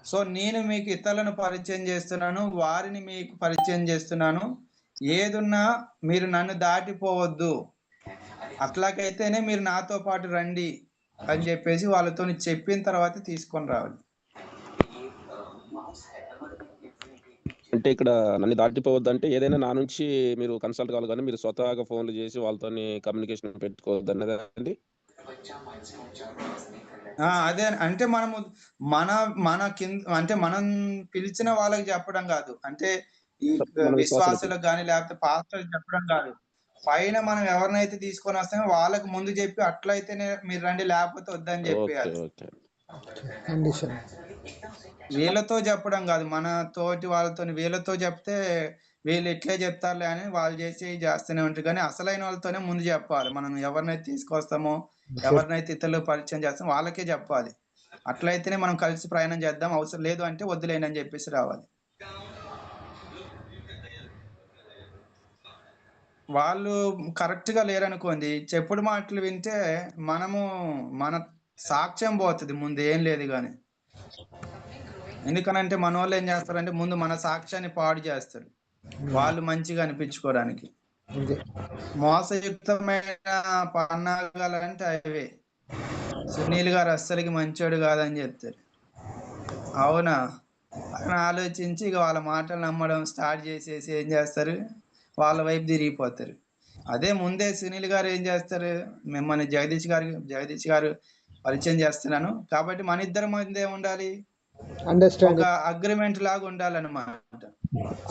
So నేను మీకు ఇతరులను పరిచయం చేస్తున్నాను, వారిని మీకు పరిచయం చేస్తున్నాను. ఏదున్నా మీరు నన్ను దాటిపోవద్దు, అట్లాగైతేనే మీరు నాతో పాటు రండి అని చెప్పేసి వాళ్ళతోని చెప్పిన తర్వాత తీసుకొని రావాలి. అంటే ఇక్కడ నన్ను దాటిపోవద్దంటే ఏదైనా నా నుంచి మీరు కన్సల్ట్ కావాలి కానీ మీరు స్వతహాగా ఫోన్లు చేసి వాళ్ళతోని కమ్యూనికేషన్ పెట్టుకోవద్దు అన్నదండి. అదే అంటే మనము మన కింద అంటే మనం పిలిచిన వాళ్ళకి చెప్పడం కాదు, అంటే ఈ మన విశ్వాసులకు కానీ లేకపోతే పాస్టర్లకు చెప్పడం కాదు. పైన మనం ఎవరినైతే తీసుకొని వస్తామో వాళ్ళకి ముందు చెప్పి అట్లయితేనే మీరు రండి, లేకపోతే వద్దని చెప్పేయాలి. వీళ్ళతో చెప్పడం కాదు, మన తోటి వాళ్ళతో వీళ్ళతో చెప్తే వీళ్ళు ఇట్లే చెప్తారులే అని వాళ్ళు చేస్తూనే ఉంటారు. కానీ అసలైన వాళ్ళతోనే ముందు చెప్పాలి. మనం ఎవరినైతే తీసుకొస్తామో, ఎవరినైతే ఇతరులకు పరిచయం చేస్తామో వాళ్ళకే చెప్పాలి. అట్లయితేనే మనం కలిసి ప్రయాణం చేద్దాం, అవసరం లేదు అంటే వద్దులేండి అని చెప్పేసి రావాలి. వాళ్ళు కరెక్ట్ గా లేరనుకోండి, చెప్పుడు మాటలు వింటే మన సాక్ష్యం పోతుంది, ముందు ఏం లేదు కానీ. ఎందుకనంటే మన వాళ్ళు ఏం చేస్తారంటే ముందు మన సాక్ష్యాన్ని పాడు చేస్తారు, వాళ్ళు మంచిగా అనిపించుకోవడానికి. మోసయుక్తమైన పన్నాగాలంటే అవే. సునీల్ గారు అస్సలకి మంచోడు కాదని చెప్తారు. అవునా అని ఆలోచించి ఇక వాళ్ళ మాటలు నమ్మడం స్టార్ట్ చేసేసి ఏం చేస్తారు, వాళ్ళ వైపు తిరిగిపోతారు. అదే ముందే సునీల్ గారు ఏం చేస్తారు, మిమ్మల్ని జగదీష్ గారు పరిచయం చేస్తున్నాను కాబట్టి మన ఇద్దరి మధ్య ఉండాలి, ఒక అగ్రిమెంట్ లాగా ఉండాలన్నమాట.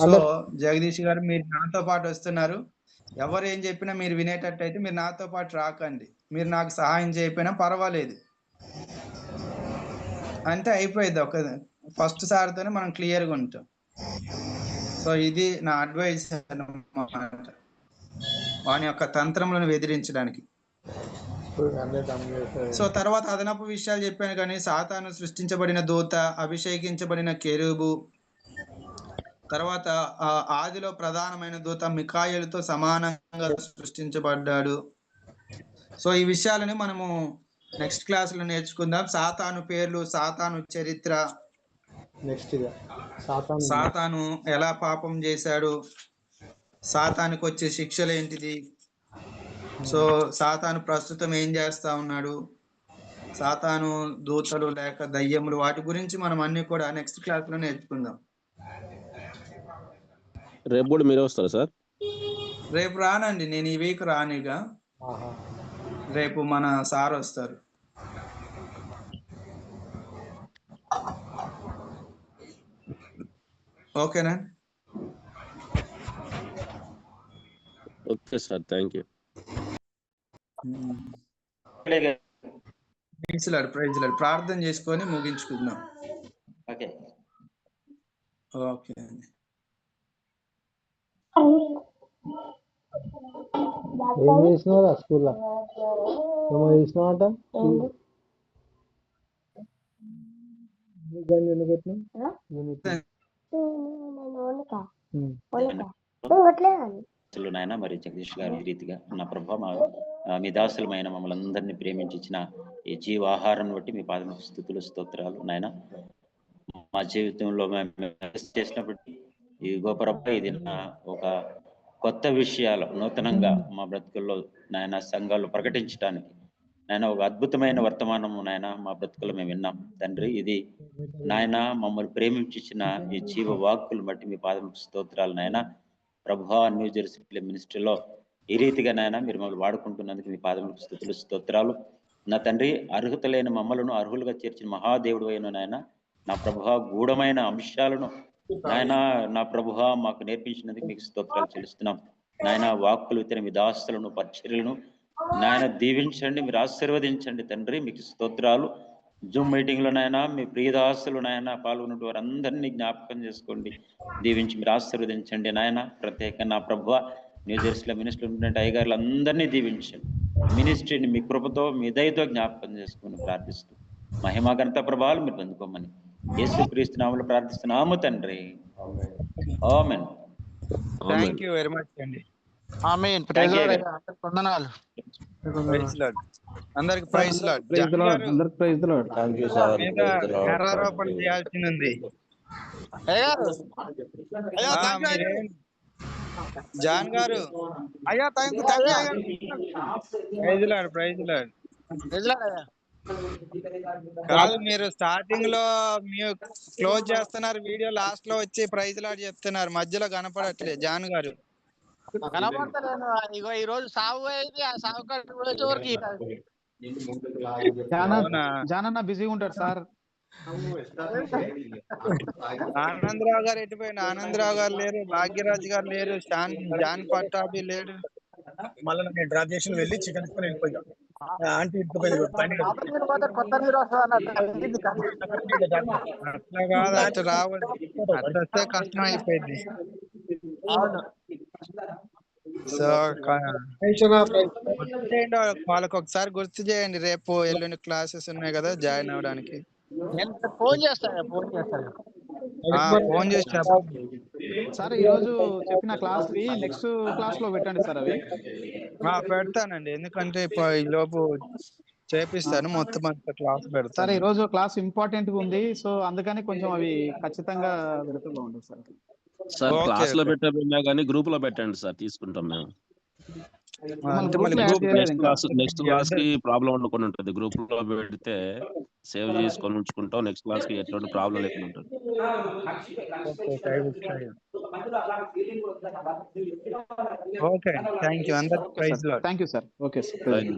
సో జగదీష్ గారు మీరు నాతో పాటు వస్తున్నారు, ఎవరు ఏం చెప్పినా మీరు వినేటట్టు అయితే మీరు నాతో పాటు రాకండి, మీరు నాకు సహాయం చేయకపోయినా పర్వాలేదు అంటే అయిపోయింది. ఒక ఫస్ట్ సారితోనే మనం క్లియర్గా ఉంటాం. సో ఇది నా అడ్వైస్ అన్నమాట, వాని యొక్క తంత్రములను ఎదిరించడానికి. సో తర్వాత అదనపు విషయాలు చెప్పాను కానీ సాతాను సృష్టించబడిన దూత, అభిషేకించబడిన కెరూబు, తర్వాత ఆదిలో ప్రధానమైన దూత మిఖాయేలుతో సమానంగా సృష్టించబడ్డాడు. సో ఈ విషయాలని మనము నెక్స్ట్ క్లాస్ లో నేర్చుకుందాం. సాతాను పేర్లు, సాతాను చరిత్ర, సాతాను ఎలా పాపం చేశాడు, సాతానుకు వచ్చే శిక్షలు ఏంటిది, సో సాతాను ప్రస్తుతం ఏం చేస్తా ఉన్నాడు, సాతాను దూతలు లేక దయ్యములు, వాటి గురించి మనం అన్ని కూడా నెక్స్ట్ క్లాస్ లో నేర్చుకుందాం. రేపు కూడా మీరే వస్తారా సార్? రేపు రానండి, నేను ఈ వీక్ రానిగా, రేపు మన సార్ వస్తారు. ఓకేనా? Okay sir, thank you. Praise Lord ప్రార్థన చేసుకొని ముగించుకుందాం. ఓకే ఓకే అండి. ఏం చేసినావురా స్కూల్లో? ఏమో చేసినావంట? నాయన మరి జగదీష్ గారు ఈ రీతిగా నా ప్రభావ మీ దాసులమైన మమ్మల్ని అందరినీ ప్రేమించిన ఈ జీవాహారం బట్టి మీ పాదం స్తుతులు స్తోత్రాలు నాయన. మా జీవితంలో మేము చేసినప్పటికీ ఈ గోపరప్ప ఇది ఒక కొత్త విషయాలు నూతనంగా మా బ్రతుకుల్లో నాయన సంఘాలు ప్రకటించడానికి నాయన ఒక అద్భుతమైన వర్తమానము నాయన మా బ్రతుకుల్లో మేము విన్నాం తండ్రి. ఇది నాయన మమ్మల్ని ప్రేమించిన ఈ జీవ వాక్కులు బట్టి మీ పాదం స్తోత్రాలు నాయన. ప్రభా న్యూ జెరూసలేం మినిస్ట్రీలో ఈ రీతిగా నాయన మీరు మమ్మల్ని వాడుకుంటున్నందుకు మీ పాదములకు స్తుతులు స్తోత్రాలు నా తండ్రి. అర్హత లేని మమ్మలను అర్హులుగా చేర్చిన మహాదేవుడు అయిన నాయన నా ప్రభా గూఢమైన అంశాలను నాయన నా ప్రభా మాకు నేర్పించినందుకు మీకు స్తోత్రాలు చెల్లిస్తున్నాం నాయన. వాక్కులు ఇతర మీ దాస్తులను పరిచర్యలను నాయన దీవించండి, మీరు ఆశీర్వదించండి తండ్రి. మీకు స్తోత్రాలు. జూమ్ మీటింగ్ లో నాయన మీ ప్రియదాసులు నాయన పాల్గొన్న వారందరినీ జ్ఞాపకం చేసుకోండి, దీవించి మీరు ఆశీర్వదించండి నాయన. ప్రత్యేకంగా నా ప్రభువ న్యూ జెరూసలేం మినిస్ట్రీ ఉన్నటువంటి అయ్యగారులు అందరినీ దీవించండి. మినిస్ట్రీని మీ కృపతో మీ దయతో జ్ఞాపకం చేసుకుని ప్రార్థిస్తూ మహిమా ఘనత ప్రభావాలు మీరు పొందుకోమని యేసుక్రీస్తు నామములో ప్రార్థిస్తున్నాము తండ్రి. Amen. Thank you very much అండి. Amen. Thank praise you, lord అయ్యగారు. అయ్యా. అందరికి వందనాలు. Praise lord. అందరికి praise lord. Praise John lord, గారు అందరికి praise lord. Thank you sir. మీద ప్రైజ్ ది లార్డ్. నేరారోపణ చేయాల్సి ఉంది. అయ్యగారు అయ్యా థ్యాంక్ యూ మీరేం జాన్ గారు అయ్యా థ్యాంక్ యూ అయ్యా. Praise lord, praise lord. Praise Lord అయ్యా. కాదు, మీరు స్టార్టింగ్ లో మీరు క్లోజ్ చేస్తున్నారు వీడియో, లాస్ట్ లో వచ్చి ప్రైజ్ లార్డ్ చెప్తున్నారు, మధ్యలో కనపడట్లేదు జాన్ గారు. కనబడతలేను. ఇగో ఈ రోజు సాగు అయింది. ఆ సాగు కట్టు వచ్చే వరకు అవునా? జానన్న బిజీగా ఉంటాడు సార్. ఆనందరావు గారు ఎటుపోయిన? ఆనందరావు గారు లేరు, భాగ్యరాజ్ గారు లేరు, జాన్ పట్టాభి లేడు. మళ్ళీ నేను డ్రాప్ చేసి వెళ్ళి చికెన్ తీసుకొని వెళ్ళిపోయా. ఆంటీ ఇంటికి కొత్త నీరు వస్తుంది అట్లా కాదు, అట్లా రావద్దు. అట్లా వస్తే కష్టం అయిపోయింది. సో వాళ్ళకి ఒకసారి గుర్తు చేయండి, రేపు ఎల్లుండి క్లాసెస్ ఉన్నాయి కదా, జాయిన్ అవ్వడానికి. నేను ఫోన్ చేస్తాను. ఫోన్ చేసి చెప్పండి. సార్ ఈ రోజు చెప్పిన క్లాస్ వి నెక్స్ట్ క్లాస్ లో పెట్టండి సార్ అవి. పెడతానండి, ఎందుకంటే ఇప్పుడు ఈ లోపు చేపిస్తాను, మొత్తం అంతా క్లాస్ సార్ పెడతాను. ఈ రోజు క్లాస్ ఇంపార్టెంట్ ఉంది, సో అందుకని కొంచెం అవి ఖచ్చితంగా పెడితే బాగుంటుంది సార్. సార్ ఓకే, క్లాస్ లో ఓకే. పెట్టకపోయినా కానీ గ్రూప్ లో పెట్టండి సార్, తీసుకుంటాం మేము. అంటే మళ్ళీ గ్రూప్ గ్రూప్ చేయలేదు ఇంకా. నెక్స్ట్ క్లాస్ కి ప్రాబ్లం ఉండకుండా ఉంటుంది. గ్రూప్ లో పెడితే సేవ్ చేసుకొని ఉంచుకుంటాం, నెక్స్ట్ క్లాస్ కి ఎటువంటి ప్రాబ్లం లేకుండా ఉంటుంది. Okay, thank you. అందరికి praise lord. Thank you sir. Okay sir. Right.